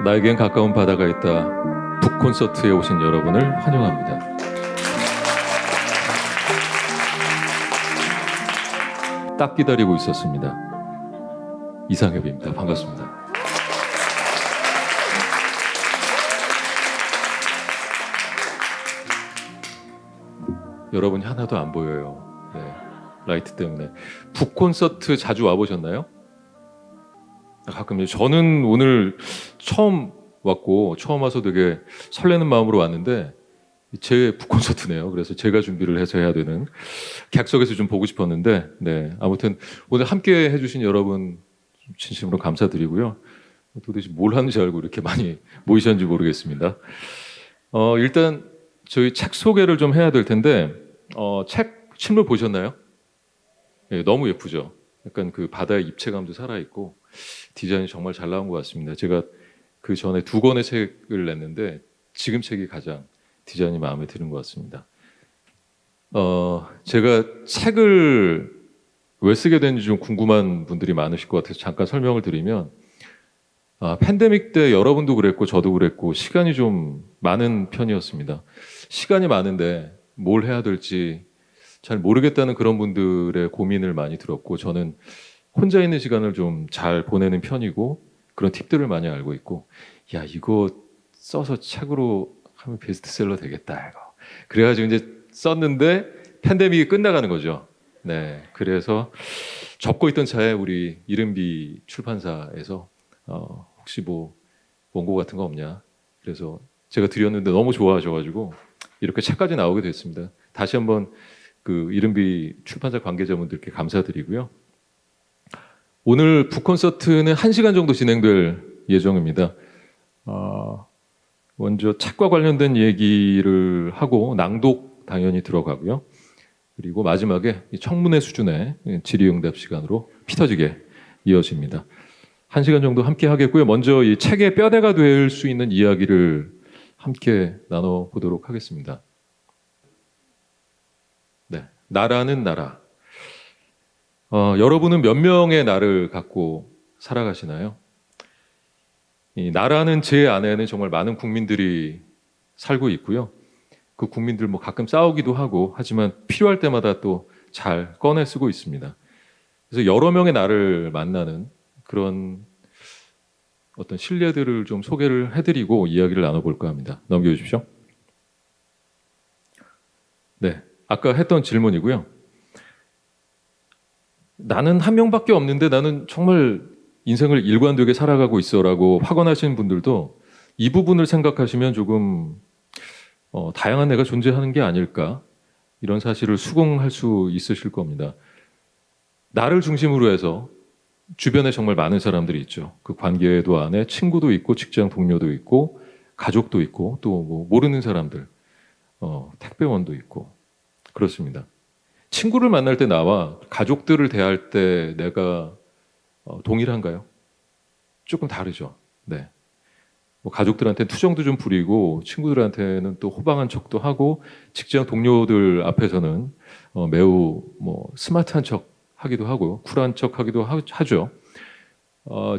나에겐 가까운 바다가 있다. 북콘서트에 오신 여러분을 환영합니다. 딱 기다리고 있었습니다. 이상엽입니다. 반갑습니다. 여러분이 하나도 안 보여요. 네, 라이트 때문에. 북콘서트 자주 와보셨나요? 가끔요. 저는 오늘 처음 왔고 처음 와서 되게 설레는 마음으로 왔는데 제 북콘서트네요. 그래서 제가 준비를 해서 해야 되는, 객석에서 좀 보고 싶었는데, 네, 아무튼 오늘 함께 해주신 여러분 진심으로 감사드리고요. 도대체 뭘 하는지 알고 이렇게 많이 모이셨는지 모르겠습니다. 일단 저희 책 소개를 좀 해야 될 텐데, 책 실물 보셨나요? 네, 너무 예쁘죠. 약간 그 바다의 입체감도 살아있고 디자인이 정말 잘 나온 것 같습니다. 제가 그 전에 2권의 책을 냈는데 지금 책이 가장 디자인이 마음에 드는 것 같습니다. 제가 책을 왜 쓰게 됐는지 좀 궁금한 분들이 많으실 것 같아서 잠깐 설명을 드리면, 팬데믹 때 여러분도 그랬고 저도 그랬고 시간이 좀 많은 편이었습니다. 시간이 많은데 뭘 해야 될지 잘 모르겠다는 그런 분들의 고민을 많이 들었고, 저는 혼자 있는 시간을 좀 잘 보내는 편이고 그런 팁들을 많이 알고 있고, 야, 이거 써서 책으로 하면 베스트셀러 되겠다 이거. 그래가지고 이제 썼는데 팬데믹이 끝나가는 거죠. 네, 그래서 접고 있던 차에 우리 이른비 출판사에서 혹시 뭐 원고 같은 거 없냐, 그래서 제가 드렸는데 너무 좋아하셔가지고 이렇게 책까지 나오게 됐습니다. 다시 한번 그 이른비 출판사 관계자분들께 감사드리고요. 오늘 북콘서트는 1시간 정도 진행될 예정입니다. 먼저 책과 관련된 얘기를 하고 낭독 당연히 들어가고요. 그리고 마지막에 청문회 수준의 질의응답 시간으로 피 터지게 이어집니다. 1시간 정도 함께 하겠고요. 먼저 이 책의 뼈대가 될 수 있는 이야기를 함께 나눠보도록 하겠습니다. 네, 나라는 나라. 여러분은 몇 명의 나를 갖고 살아가시나요? 이 나라는 제 안에는 정말 많은 국민들이 살고 있고요. 그 국민들 뭐 가끔 싸우기도 하고 하지만 필요할 때마다 또 잘 꺼내 쓰고 있습니다. 그래서 여러 명의 나를 만나는 그런 어떤 신뢰들을 좀 소개를 해드리고 이야기를 나눠볼까 합니다. 넘겨주십시오. 네, 아까 했던 질문이고요. 나는 한 명밖에 없는데 나는 정말 인생을 일관되게 살아가고 있어라고 확언하시는 분들도 이 부분을 생각하시면 조금 다양한 내가 존재하는 게 아닐까, 이런 사실을 수긍할 수 있으실 겁니다. 나를 중심으로 해서 주변에 정말 많은 사람들이 있죠. 그 관계도 안에 친구도 있고 직장 동료도 있고 가족도 있고 또 뭐 모르는 사람들, 택배원도 있고 그렇습니다. 친구를 만날 때 나와 가족들을 대할 때 내가 동일한가요? 조금 다르죠. 네. 뭐 가족들한테는 투정도 좀 부리고 친구들한테는 또 호방한 척도 하고 직장 동료들 앞에서는 매우 뭐 스마트한 척 하기도 하고 쿨한 척 하기도 하죠.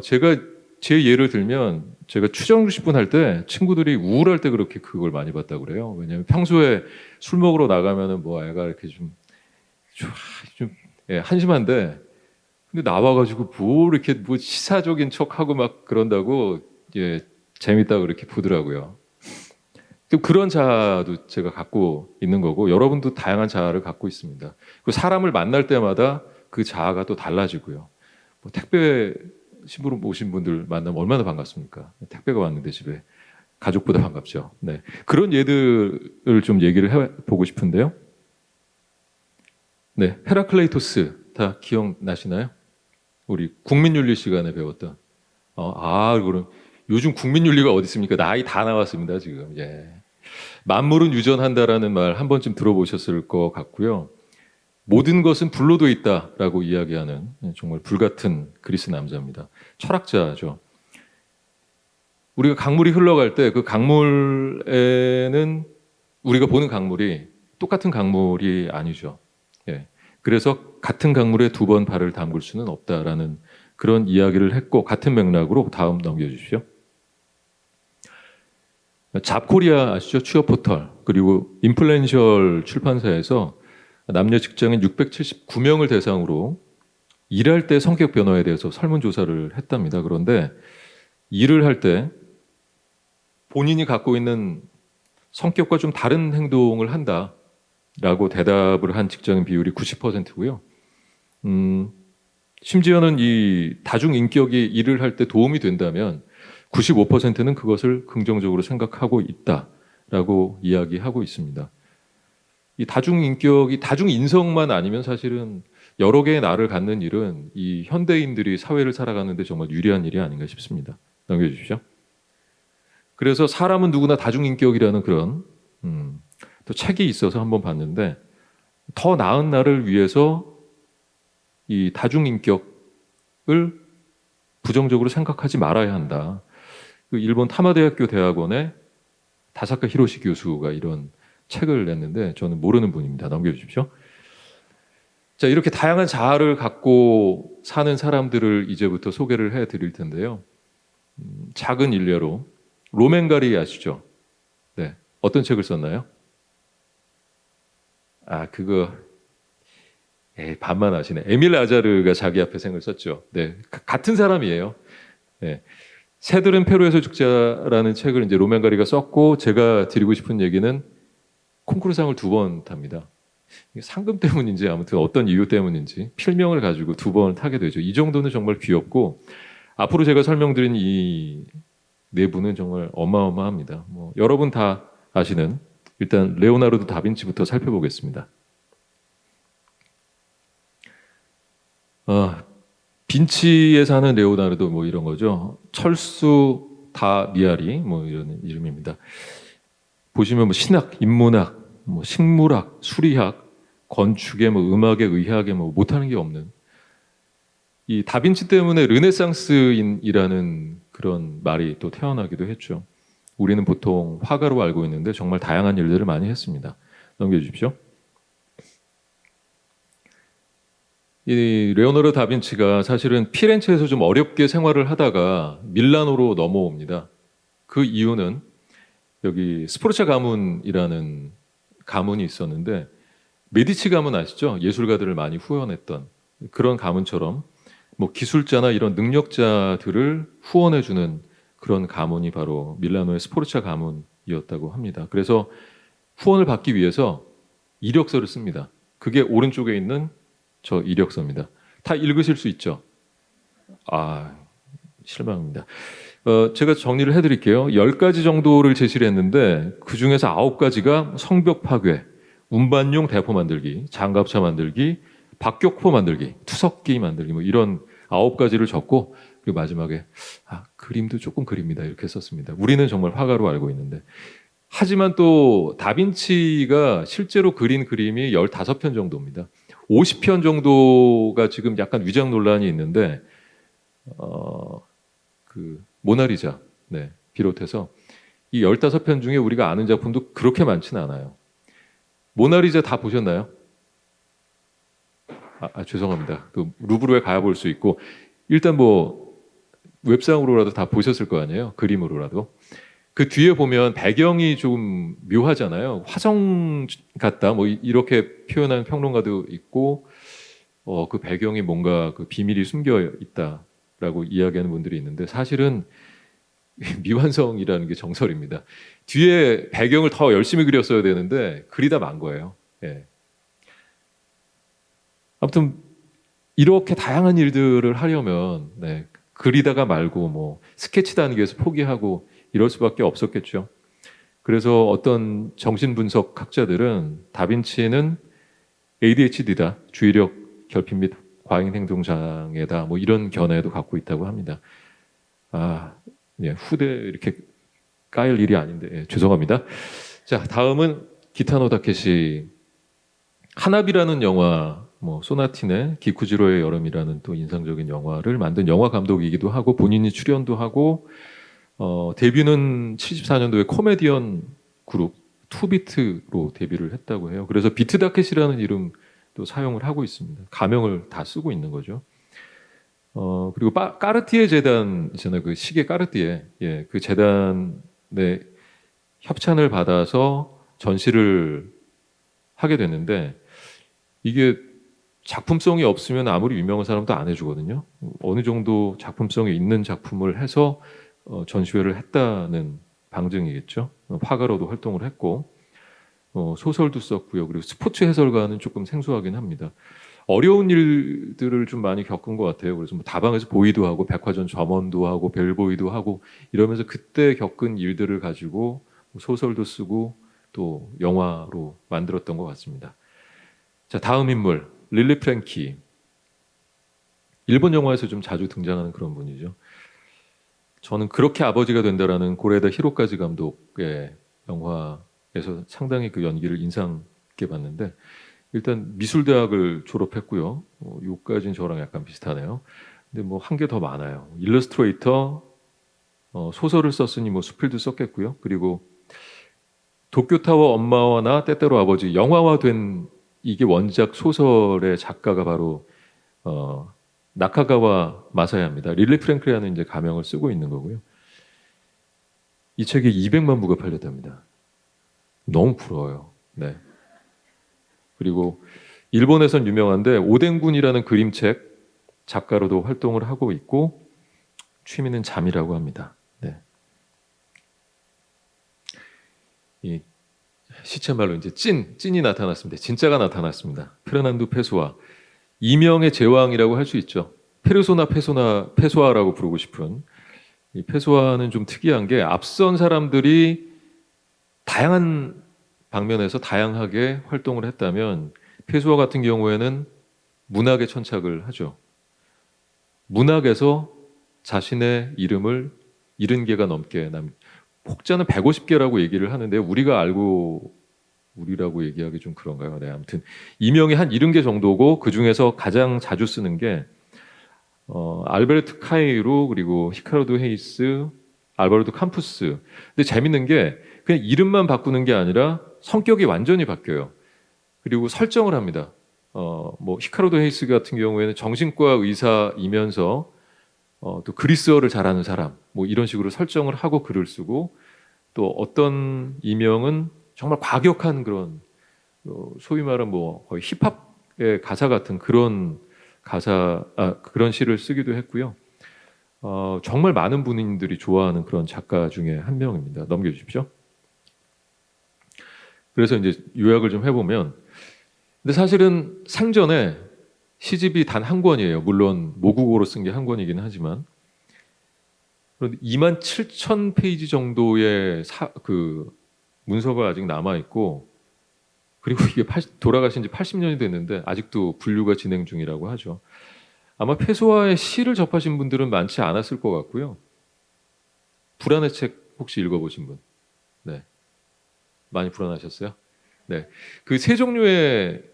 제가 제 예를 들면 제가 추정주식분 할 때 친구들이 우울할 때 그렇게 그걸 많이 봤다고 그래요. 왜냐하면 평소에 술 먹으러 나가면은 뭐 애가 이렇게 좀 예, 한심한데 근데 나와가지고 뭐 이렇게 뭐 시사적인 척하고 막 그런다고, 예, 재밌다고 이렇게 보더라고요. 또 그런 자아도 제가 갖고 있는 거고 여러분도 다양한 자아를 갖고 있습니다. 그 사람을 만날 때마다 그 자아가 또 달라지고요. 뭐 택배 심부름 오신 분들 만나면 얼마나 반갑습니까? 택배가 왔는데 집에 가족보다 반갑죠. 네, 그런 예들을 좀 얘기를 해보고 싶은데요. 네, 헤라클레이토스 다 기억나시나요? 우리 국민윤리 시간에 배웠던. 그럼 요즘 국민윤리가 어디 있습니까? 나이 다 나왔습니다 지금. 예. 만물은 유전한다라는 말 한 번쯤 들어보셨을 것 같고요. 모든 것은 불로도 있다라고 이야기하는 정말 불같은 그리스 남자입니다. 철학자죠. 우리가 강물이 흘러갈 때 그 강물에는 우리가 보는 강물이 똑같은 강물이 아니죠. 예. 그래서 같은 강물에 2번 발을 담글 수는 없다라는 그런 이야기를 했고, 같은 맥락으로 다음 넘겨주십시오. 잡코리아 아시죠? 취업 포털 그리고 인플루엔셜 출판사에서 남녀 직장인 679명을 대상으로 일할 때 성격 변화에 대해서 설문조사를 했답니다. 그런데 일을 할 때 본인이 갖고 있는 성격과 좀 다른 행동을 한다라고 대답을 한 직장인 비율이 90%고요. 심지어는 이 다중인격이 일을 할 때 도움이 된다면 95%는 그것을 긍정적으로 생각하고 있다라고 이야기하고 있습니다. 이 다중인격이 다중인성만 아니면 사실은 여러 개의 나를 갖는 일은 이 현대인들이 사회를 살아가는데 정말 유리한 일이 아닌가 싶습니다. 넘겨주십시오. 그래서 사람은 누구나 다중인격이라는 그런 또 책이 있어서 한번 봤는데 더 나은 나를 위해서 이 다중인격을 부정적으로 생각하지 말아야 한다. 그 일본 타마대학교 대학원의 다사카 히로시 교수가 이런 책을 냈는데 저는 모르는 분입니다. 넘겨주십시오. 자, 이렇게 다양한 자아를 갖고 사는 사람들을 이제부터 소개를 해드릴 텐데요. 작은 일례로 로맨가리 아시죠? 네, 어떤 책을 썼나요? 그거 반만 아시네. 에밀 아자르가 자기 앞에 생을 썼죠. 네, 같은 사람이에요. 네. 새들은 페루에서 죽자라는 책을 이제 로맨가리가 썼고 제가 드리고 싶은 얘기는 콩쿠르상을 2번 탑니다. 상금 때문인지 아무튼 어떤 이유 때문인지 필명을 가지고 2번 타게 되죠. 이 정도는 정말 귀엽고 앞으로 제가 설명드린 이 네 분은 정말 어마어마합니다. 뭐 여러분 다 아시는 일단 레오나르도 다빈치부터 살펴보겠습니다. 빈치에 사는 레오나르도 뭐 이런 거죠. 철수 다 미아리 뭐 이런 이름입니다. 보시면 뭐 신학, 인문학, 뭐 식물학, 수리학, 건축에 뭐 음악에 의학에 뭐 못하는 게 없는 이 다빈치 때문에 르네상스인이라는 그런 말이 또 태어나기도 했죠. 우리는 보통 화가로 알고 있는데 정말 다양한 일들을 많이 했습니다. 넘겨주십시오. 이 레오나르도 다빈치가 사실은 피렌체에서 좀 어렵게 생활을 하다가 밀라노로 넘어옵니다. 그 이유는 여기 스포르차 가문이라는 가문이 있었는데 메디치 가문 아시죠? 예술가들을 많이 후원했던 그런 가문처럼 뭐 기술자나 이런 능력자들을 후원해주는 그런 가문이 바로 밀라노의 스포르차 가문이었다고 합니다. 그래서 후원을 받기 위해서 이력서를 씁니다. 그게 오른쪽에 있는 저 이력서입니다. 다 읽으실 수 있죠? 실망입니다. 제가 정리를 해드릴게요. 10가지 정도를 제시를 했는데 그 중에서 9가지가 성벽 파괴, 운반용 대포 만들기, 장갑차 만들기, 박격포 만들기, 투석기 만들기 뭐 이런 9가지를 적고 그리고 마지막에 그림도 조금 그립니다 이렇게 썼습니다. 우리는 정말 화가로 알고 있는데 하지만 또 다빈치가 실제로 그린 그림이 15편 정도입니다. 50편 정도가 지금 약간 위장 논란이 있는데 그 모나리자 비롯해서 이 15편 중에 우리가 아는 작품도 그렇게 많지는 않아요. 모나리자 다 보셨나요? 죄송합니다. 그 루브르에 가야 볼 수 있고 일단 뭐 웹상으로라도 다 보셨을 거 아니에요. 그림으로라도. 그 뒤에 보면 배경이 좀 묘하잖아요. 화성 같다. 뭐 이렇게 표현하는 평론가도 있고 그 배경이 뭔가 그 비밀이 숨겨 있다라고 이야기하는 분들이 있는데 사실은 미완성이라는 게 정설입니다. 뒤에 배경을 더 열심히 그렸어야 되는데 그리다 만 거예요. 예. 아무튼 이렇게 다양한 일들을 하려면 그리다가 말고 뭐 스케치 단계에서 포기하고 이럴 수밖에 없었겠죠. 그래서 어떤 정신분석 학자들은 다빈치는 ADHD다, 주의력 결핍 및 과잉 행동 장애다, 뭐 이런 견해도 갖고 있다고 합니다. 후대 이렇게 까일 일이 아닌데 죄송합니다. 자, 다음은 기타노 다케시 하나비라는 영화, 뭐 소나티네, 기쿠지로의 여름이라는 또 인상적인 영화를 만든 영화 감독이기도 하고 본인이 출연도 하고 데뷔는 74년도에 코미디언 그룹 투비트로 데뷔를 했다고 해요. 그래서 비트 다켓이라는 이름도 사용을 하고 있습니다. 가명을 다 쓰고 있는 거죠. 그리고 까르티에 재단 있잖아요. 그 시계 까르티에 그 재단의 협찬을 받아서 전시를 하게 됐는데 이게 작품성이 없으면 아무리 유명한 사람도 안 해주거든요. 어느 정도 작품성이 있는 작품을 해서 전시회를 했다는 방증이겠죠. 화가로도 활동을 했고 소설도 썼고요. 그리고 스포츠 해설가는 조금 생소하긴 합니다. 어려운 일들을 좀 많이 겪은 것 같아요. 그래서 뭐 다방에서 보이도 하고 백화점 점원도 하고 벨보이도 하고 이러면서 그때 겪은 일들을 가지고 소설도 쓰고 또 영화로 만들었던 것 같습니다. 자, 다음 인물 릴리 프랭키. 일본 영화에서 좀 자주 등장하는 그런 분이죠. 저는 그렇게 아버지가 된다라는 고레다 히로카즈 감독의 영화에서 상당히 그 연기를 인상 깊게 봤는데 일단 미술대학을 졸업했고요. 요까지는 저랑 약간 비슷하네요. 근데 뭐 한 개 더 많아요. 일러스트레이터, 소설을 썼으니 뭐 수필도 썼겠고요. 그리고 도쿄타워 엄마와 나 때때로 아버지 영화화된 이게 원작 소설의 작가가 바로 나카가와 마사야입니다. 릴리 프랭크라는 이제 가명을 쓰고 있는 거고요. 이 책이 200만 부가 팔렸답니다. 너무 부러워요. 네. 그리고 일본에선 유명한데 오뎅군이라는 그림책 작가로도 활동을 하고 있고 취미는 잠이라고 합니다. 네. 이 시체말로 이제 찐이 나타났습니다. 진짜가 나타났습니다. 페르난도 페소아. 이명의 제왕이라고 할 수 있죠. 페소아라고 부르고 싶은 이 페소아는 좀 특이한 게 앞선 사람들이 다양한 방면에서 다양하게 활동을 했다면 페소아 같은 경우에는 문학에 천착을 하죠. 문학에서 자신의 이름을 70개가 넘게 혹자는 150개라고 얘기를 하는데 우리라고 얘기하기 좀 그런가요? 네, 아무튼 이명이 한 70개 정도고 그 중에서 가장 자주 쓰는 게 알베르트 카이로 그리고 히카르도 헤이스, 알바르도 캠푸스. 근데 재밌는 게 그냥 이름만 바꾸는 게 아니라 성격이 완전히 바뀌어요. 그리고 설정을 합니다. 뭐 히카르도 헤이스 같은 경우에는 정신과 의사이면서 또 그리스어를 잘하는 사람, 뭐 이런 식으로 설정을 하고 글을 쓰고 또 어떤 이명은 정말 과격한 그런 소위 말하는 뭐 거의 힙합의 가사 같은 그런 그런 시를 쓰기도 했고요. 정말 많은 분들이 좋아하는 그런 작가 중에 한 명입니다. 넘겨주십시오. 그래서 이제 요약을 좀 해보면, 근데 사실은 생전에 시집이 단 한 권이에요. 물론 모국어로 쓴 게 한 권이긴 하지만, 그런데 2만 7천 페이지 정도의 그 문서가 아직 남아 있고, 그리고 이게 돌아가신 지 80년이 됐는데 아직도 분류가 진행 중이라고 하죠. 아마 페소아의 시를 접하신 분들은 많지 않았을 것 같고요. 불안의 책 혹시 읽어보신 분? 네, 많이 불안하셨어요? 네, 그 세 종류의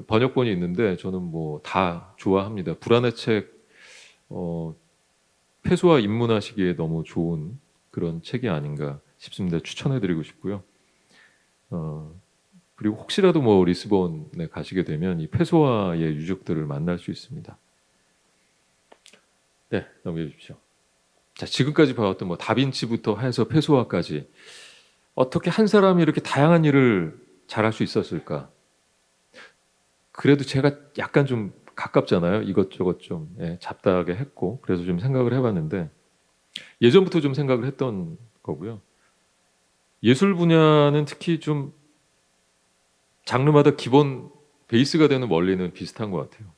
번역본이 있는데 저는 뭐 다 좋아합니다. 불안의 책, 페소아 입문하시기에 너무 좋은 그런 책이 아닌가 싶습니다. 추천해드리고 싶고요. 그리고 혹시라도 뭐 리스본에 가시게 되면 이 페소아의 유적들을 만날 수 있습니다. 네, 넘겨주십시오. 자, 지금까지 봐왔던 뭐 다빈치부터 해서 페소아까지 어떻게 한 사람이 이렇게 다양한 일을 잘할 수 있었을까? 그래도 제가 약간 좀 가깝잖아요. 이것저것 좀 잡다하게 했고 그래서 좀 생각을 해봤는데 예전부터 좀 생각을 했던 거고요. 예술 분야는 특히 좀 장르마다 기본 베이스가 되는 원리는 비슷한 것 같아요.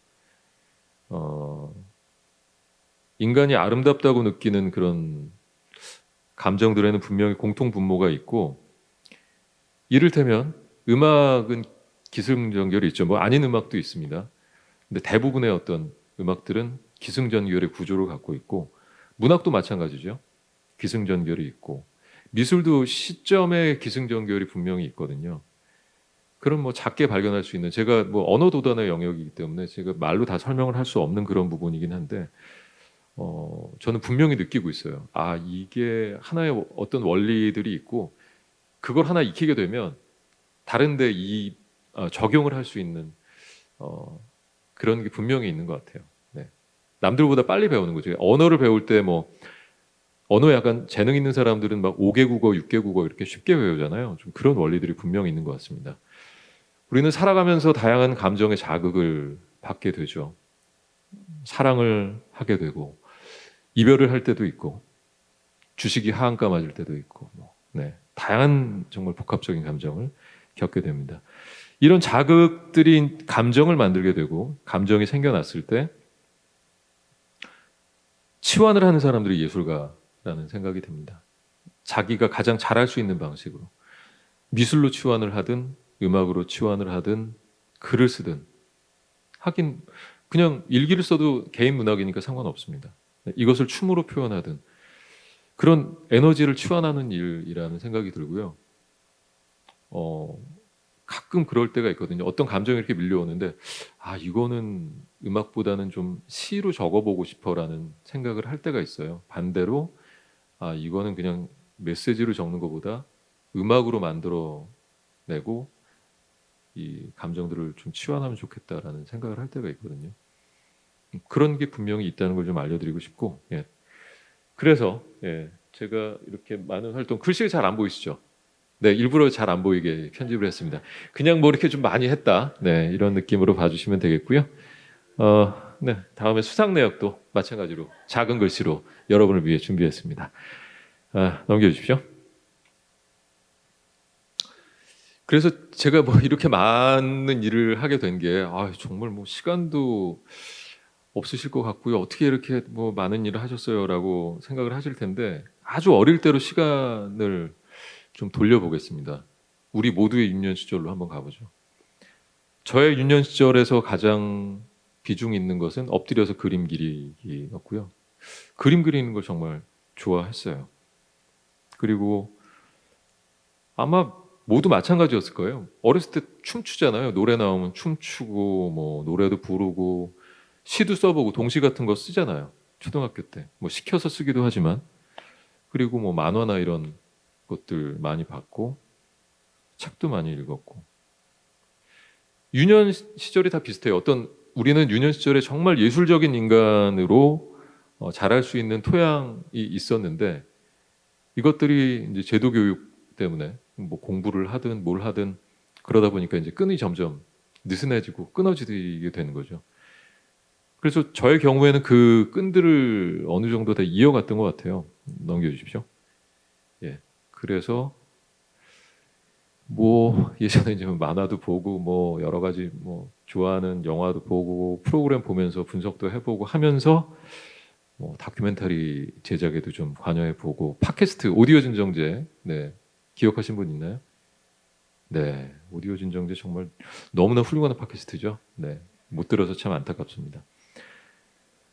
인간이 아름답다고 느끼는 그런 감정들에는 분명히 공통 분모가 있고 이를테면 음악은 기승전결이 있죠. 뭐 아닌 음악도 있습니다. 근데 대부분의 어떤 음악들은 기승전결의 구조를 갖고 있고 문학도 마찬가지죠. 기승전결이 있고 미술도 시점의 기승전결이 분명히 있거든요. 그런 뭐 작게 발견할 수 있는 제가 뭐 언어 도단의 영역이기 때문에 제가 말로 다 설명을 할 수 없는 그런 부분이긴 한데 저는 분명히 느끼고 있어요. 아, 이게 하나의 어떤 원리들이 있고 그걸 하나 익히게 되면 다른데 적용을 할 수 있는 그런 게 분명히 있는 것 같아요. 네. 남들보다 빨리 배우는 거죠. 언어를 배울 때 뭐 언어 약간 재능 있는 사람들은 막 5개 국어, 6개 국어 이렇게 쉽게 외우잖아요. 좀 그런 원리들이 분명히 있는 것 같습니다. 우리는 살아가면서 다양한 감정의 자극을 받게 되죠. 사랑을 하게 되고 이별을 할 때도 있고 주식이 하한가 맞을 때도 있고 네, 다양한 정말 복합적인 감정을 겪게 됩니다. 이런 자극들이 감정을 만들게 되고 감정이 생겨났을 때 치환을 하는 사람들이 예술가라는 생각이 듭니다. 자기가 가장 잘할 수 있는 방식으로 미술로 치환을 하든 음악으로 치환을 하든 글을 쓰든 하긴 그냥 일기를 써도 개인 문학이니까 상관없습니다. 이것을 춤으로 표현하든 그런 에너지를 치환하는 일이라는 생각이 들고요. 가끔 그럴 때가 있거든요. 어떤 감정이 이렇게 밀려오는데 이거는 음악보다는 좀 시로 적어보고 싶어라는 생각을 할 때가 있어요. 반대로 이거는 그냥 메시지로 적는 것보다 음악으로 만들어내고 이 감정들을 좀 치환하면 좋겠다라는 생각을 할 때가 있거든요. 그런 게 분명히 있다는 걸 좀 알려드리고 싶고, 예. 그래서 제가 이렇게 많은 활동, 글씨가 잘 안 보이시죠? 네, 일부러 잘 안 보이게 편집을 했습니다. 그냥 뭐 이렇게 좀 많이 했다, 네, 이런 느낌으로 봐주시면 되겠고요. 네, 다음에 수상 내역도 마찬가지로 작은 글씨로 여러분을 위해 준비했습니다. 넘겨주십시오. 그래서 제가 뭐 이렇게 많은 일을 하게 된 게 정말 뭐 시간도 없으실 것 같고요. 어떻게 이렇게 뭐 많은 일을 하셨어요라고 생각을 하실 텐데 아주 어릴 때로 시간을 좀 돌려보겠습니다. 우리 모두의 유년 시절로 한번 가보죠. 저의 유년 시절에서 가장 비중 있는 것은 엎드려서 그림 그리기였고요. 그림 그리는 걸 정말 좋아했어요. 그리고 아마 모두 마찬가지였을 거예요. 어렸을 때 춤추잖아요. 노래 나오면 춤추고 뭐 노래도 부르고 시도 써보고 동시 같은 거 쓰잖아요. 초등학교 때 뭐 시켜서 쓰기도 하지만 그리고 뭐 만화나 이런 것들 많이 봤고 책도 많이 읽었고 유년 시절이 다 비슷해요. 우리는 유년 시절에 정말 예술적인 인간으로 자랄 수 있는 토양이 있었는데 이것들이 이제 제도 교육 때문에 뭐 공부를 하든 뭘 하든 그러다 보니까 이제 끈이 점점 느슨해지고 끊어지게 되는 거죠. 그래서 저의 경우에는 그 끈들을 어느 정도 다 이어갔던 것 같아요. 넘겨주십시오. 예. 그래서 뭐 예전에 이제 만화도 보고 뭐 여러 가지 뭐 좋아하는 영화도 보고 프로그램 보면서 분석도 해보고 하면서 뭐 다큐멘터리 제작에도 좀 관여해 보고 팟캐스트 오디오 진정제 네 기억하신 분 있나요? 네 오디오 진정제 정말 너무나 훌륭한 팟캐스트죠. 네못 들어서 참 안타깝습니다.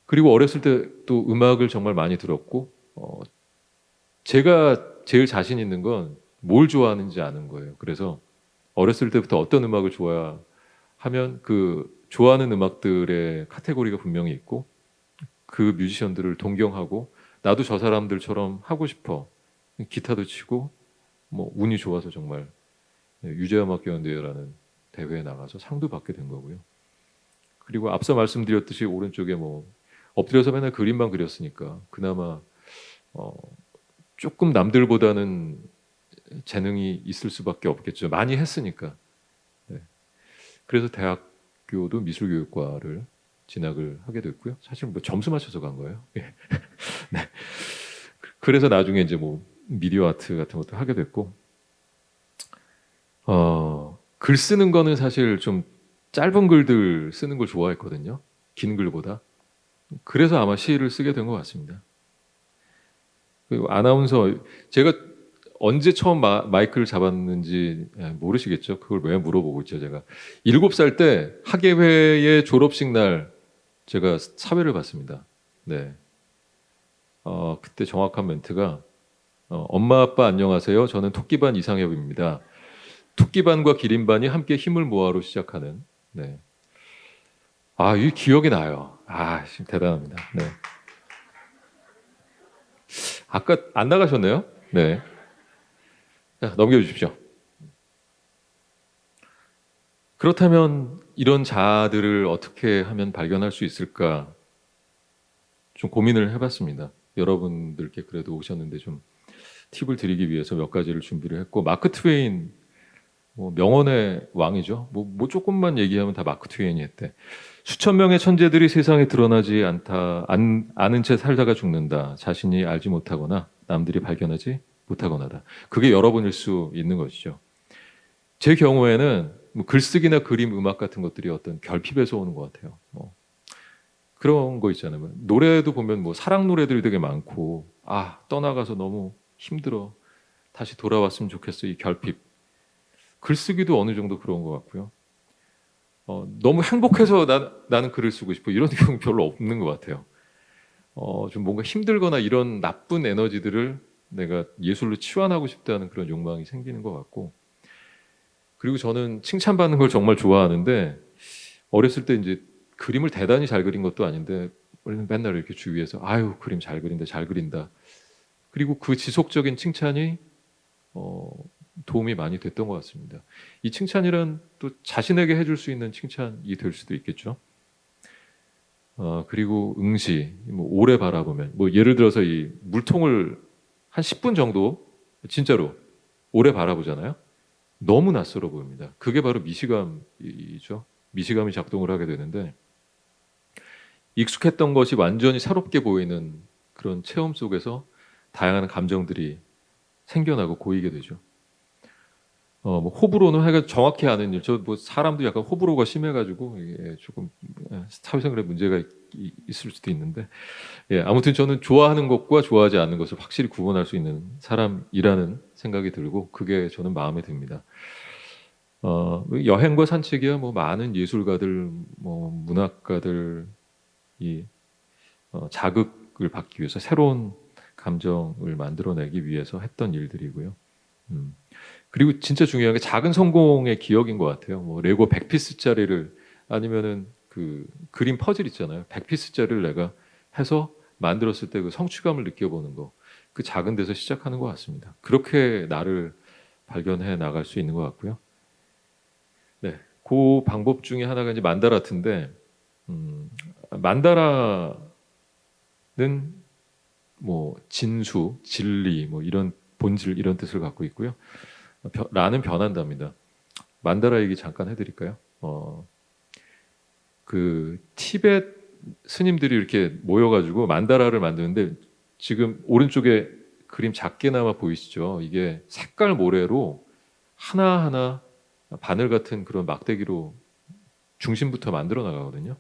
그리고 어렸을 때 또 음악을 정말 많이 들었고 제가 제일 자신 있는 건 뭘 좋아하는지 아는 거예요. 그래서 어렸을 때부터 어떤 음악을 좋아하면 그 좋아하는 음악들의 카테고리가 분명히 있고 그 뮤지션들을 동경하고 나도 저 사람들처럼 하고 싶어. 기타도 치고 뭐 운이 좋아서 정말 유재음악교연대회라는 대회에 나가서 상도 받게 된 거고요. 그리고 앞서 말씀드렸듯이 오른쪽에 뭐 엎드려서 맨날 그림만 그렸으니까 그나마 조금 남들보다는 재능이 있을 수밖에 없겠죠. 많이 했으니까. 네. 그래서 대학교도 미술교육과를 진학을 하게 됐고요. 사실 뭐 점수 맞춰서 간 거예요. 예. 네. 그래서 나중에 이제 뭐 미디어 아트 같은 것도 하게 됐고, 글 쓰는 거는 사실 좀 짧은 글들 쓰는 걸 좋아했거든요. 긴 글보다. 그래서 아마 시를 쓰게 된 것 같습니다. 그리고 아나운서 제가 언제 처음 마이크를 잡았는지 모르시겠죠? 그걸 왜 물어보고 있죠, 제가. 7살 때 학예회의 졸업식 날 제가 사회를 봤습니다. 네. 그때 정확한 멘트가 엄마 아빠 안녕하세요. 저는 토끼반 이상엽입니다. 토끼반과 기린반이 함께 힘을 모아로 시작하는. 네. 이 기억이 나요. 대단합니다. 네. 아까 안 나가셨네요? 네. 자, 넘겨주십시오. 그렇다면 이런 자아들을 어떻게 하면 발견할 수 있을까 좀 고민을 해봤습니다. 여러분들께 그래도 오셨는데 좀 팁을 드리기 위해서 몇 가지를 준비를 했고, 마크 트웨인 뭐 명언의 왕이죠. 뭐 조금만 얘기하면 다 마크 트웨인이 했대. 수천 명의 천재들이 세상에 드러나지 아는 채 살다가 죽는다. 자신이 알지 못하거나 남들이 발견하지 못하거나다. 그게 여러분일 수 있는 것이죠. 제 경우에는 뭐 글쓰기나 그림, 음악 같은 것들이 어떤 결핍에서 오는 것 같아요. 뭐 그런 거 있잖아요. 뭐 노래도 보면 뭐 사랑 노래들이 되게 많고, 떠나가서 너무 힘들어. 다시 돌아왔으면 좋겠어. 이 결핍. 글쓰기도 어느 정도 그런 것 같고요. 너무 행복해서 나는 글을 쓰고 싶어. 이런 경우 별로 없는 것 같아요. 좀 뭔가 힘들거나 이런 나쁜 에너지들을 내가 예술로 치환하고 싶다는 그런 욕망이 생기는 것 같고, 그리고 저는 칭찬받는 걸 정말 좋아하는데, 어렸을 때 이제 그림을 대단히 잘 그린 것도 아닌데 맨날 이렇게 주위에서 아유 그림 잘 그린다 잘 그린다, 그리고 그 지속적인 칭찬이 도움이 많이 됐던 것 같습니다. 이 칭찬이란 또 자신에게 해줄 수 있는 칭찬이 될 수도 있겠죠. 그리고 응시, 뭐 오래 바라보면, 뭐 예를 들어서 이 물통을 한 10분 정도 진짜로 오래 바라보잖아요. 너무 낯설어 보입니다. 그게 바로 미시감이죠. 미시감이 작동을 하게 되는데, 익숙했던 것이 완전히 새롭게 보이는 그런 체험 속에서 다양한 감정들이 생겨나고 고이게 되죠. 뭐 호불호는 하여간 정확히 아는 일. 저 뭐 사람도 약간 호불호가 심해가지고 이게 조금 사회생활에 문제가 있을 수도 있는데, 아무튼 저는 좋아하는 것과 좋아하지 않는 것을 확실히 구분할 수 있는 사람이라는 생각이 들고, 그게 저는 마음에 듭니다. 여행과 산책이야 뭐 많은 예술가들, 뭐 문학가들 이 자극을 받기 위해서 새로운 감정을 만들어내기 위해서 했던 일들이고요. 그리고 진짜 중요한 게 작은 성공의 기억인 것 같아요. 뭐 레고 100피스짜리를, 아니면은 그 그림 퍼즐 있잖아요. 100피스짜리를 내가 해서 만들었을 때 그 성취감을 느껴보는 거, 그 작은 데서 시작하는 것 같습니다. 그렇게 나를 발견해 나갈 수 있는 것 같고요. 네, 그 방법 중에 하나가 이제 만다라트인데, 만다라는 뭐 진수, 진리, 뭐 이런 본질, 이런 뜻을 갖고 있고요. 라는 변한답니다. 만다라 얘기 잠깐 해드릴까요? 그 티베트 스님들이 이렇게 모여가지고 만다라를 만드는데, 지금 오른쪽에 그림 작게나마 보이시죠? 이게 색깔 모래로 하나하나 바늘 같은 그런 막대기로 중심부터 만들어 나가거든요.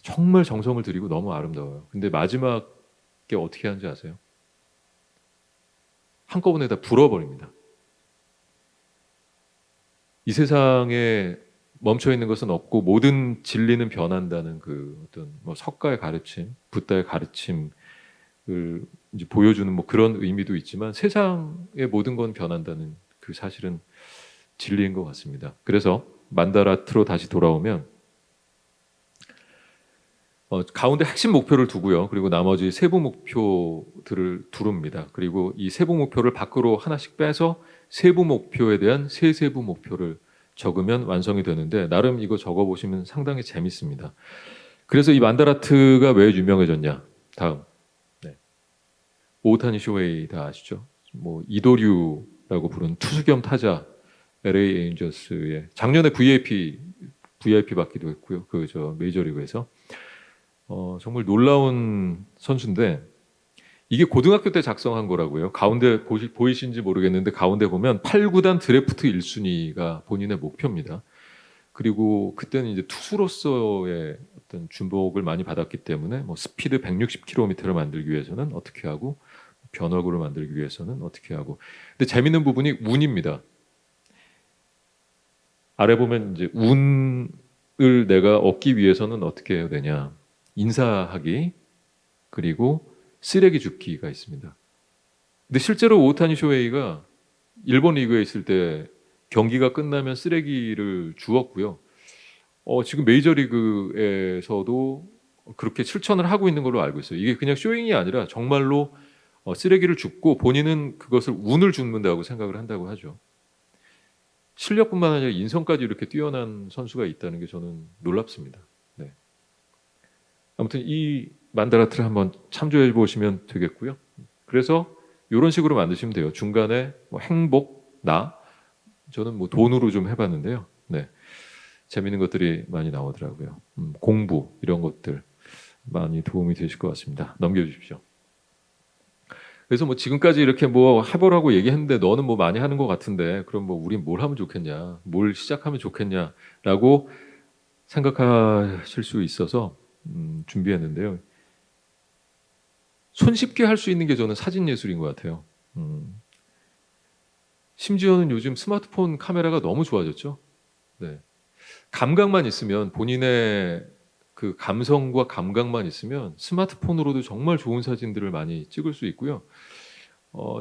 정말 정성을 들이고 너무 아름다워요. 근데 마지막에 어떻게 하는지 아세요? 한꺼번에 다 불어버립니다. 이 세상에 멈춰 있는 것은 없고 모든 진리는 변한다는 그 어떤 뭐 석가의 가르침, 붓다의 가르침을 이제 보여주는 뭐 그런 의미도 있지만, 세상의 모든 건 변한다는 그 사실은 진리인 것 같습니다. 그래서 만다라트로 다시 돌아오면 가운데 핵심 목표를 두고요. 그리고 나머지 세부 목표들을 두릅니다. 그리고 이 세부 목표를 밖으로 하나씩 빼서 세부 목표에 대한 세세부 목표를 적으면 완성이 되는데, 나름 이거 적어보시면 상당히 재밌습니다. 그래서 이 만다라트가 왜 유명해졌냐? 다음. 네. 오타니 쇼헤이 다 아시죠? 뭐 이도류라고 부르는 투수 겸 타자, LA 에인저스의 작년에 VIP 받기도 했고요. 그 저 메이저리그에서. 정말 놀라운 선수인데, 이게 고등학교 때 작성한 거라고요. 가운데 보이신지 모르겠는데 가운데 보면 8구단 드래프트 1순위가 본인의 목표입니다. 그리고 그때는 이제 투수로서의 어떤 주목을 많이 받았기 때문에 뭐 스피드 160km를 만들기 위해서는 어떻게 하고, 변화구를 만들기 위해서는 어떻게 하고. 근데 재밌는 부분이 운입니다. 아래 보면 이제 운을 내가 얻기 위해서는 어떻게 해야 되냐? 인사하기, 그리고 쓰레기 줍기가 있습니다. 근데 실제로 오타니 쇼헤이가 일본 리그에 있을 때 경기가 끝나면 쓰레기를 주었고요. 지금 메이저리그에서도 그렇게 실천을 하고 있는 걸로 알고 있어요. 이게 그냥 쇼잉이 아니라 정말로 쓰레기를 줍고, 본인은 그것을 운을 줍는다고 생각을 한다고 하죠. 실력뿐만 아니라 인성까지 이렇게 뛰어난 선수가 있다는 게 저는 놀랍습니다. 네. 아무튼 이 만다라트를 한번 참조해 보시면 되겠고요. 그래서 이런 식으로 만드시면 돼요. 중간에 뭐 행복, 나, 저는 뭐 돈으로 좀 해봤는데요. 네, 재밌는 것들이 많이 나오더라고요. 공부 이런 것들 많이 도움이 되실 것 같습니다. 넘겨주십시오. 그래서 뭐 지금까지 이렇게 뭐 해보라고 얘기했는데 너는 뭐 많이 하는 것 같은데 그럼 뭐 우린 뭘 하면 좋겠냐, 뭘 시작하면 좋겠냐라고 생각하실 수 있어서 준비했는데요. 손쉽게 할 수 있는 게 저는 사진 예술인 것 같아요. 심지어는 요즘 스마트폰 카메라가 너무 좋아졌죠. 네. 감각만 있으면 본인의 그 감성과 감각만 있으면 스마트폰으로도 정말 좋은 사진들을 많이 찍을 수 있고요.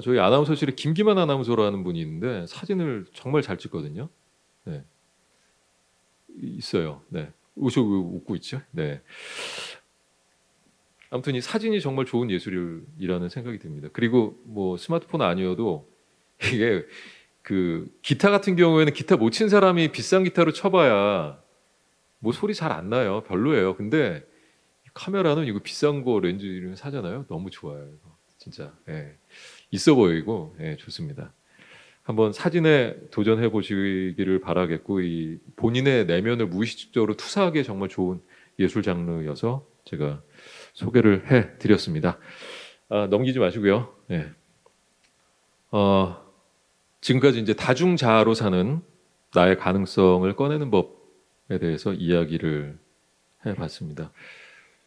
저희 아나운서실에 김기만 아나운서라는 분이 있는데 사진을 정말 잘 찍거든요. 네. 있어요. 네. 웃고 있죠. 네. 아무튼 이 사진이 정말 좋은 예술이라는 생각이 듭니다. 그리고 뭐 스마트폰 아니어도 이게 그 기타 같은 경우에는 기타 못 친 사람이 비싼 기타로 쳐봐야 뭐 소리 잘 안 나요. 별로예요. 근데 카메라는 이거 비싼 거 렌즈를 사잖아요. 너무 좋아요. 이거. 진짜 예. 있어 보이고 예, 좋습니다. 한번 사진에 도전해 보시기를 바라겠고 이 본인의 내면을 무의식적으로 투사하기에 정말 좋은 예술 장르여서 제가 소개를 해 드렸습니다. 넘기지 마시고요. 예. 지금까지 이제 다중자아로 사는 나의 가능성을 꺼내는 법에 대해서 이야기를 해봤습니다.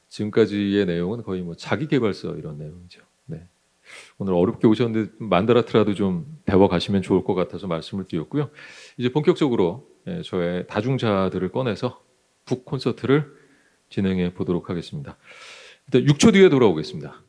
지금까지의 내용은 거의 뭐 자기계발서 이런 내용이죠. 네. 오늘 어렵게 오셨는데 만다라트라도 좀 배워가시면 좋을 것 같아서 말씀을 드렸고요. 이제 본격적으로 저의 다중자들을 꺼내서 북 콘서트를 진행해 보도록 하겠습니다. 일단 6초 뒤에 돌아오겠습니다.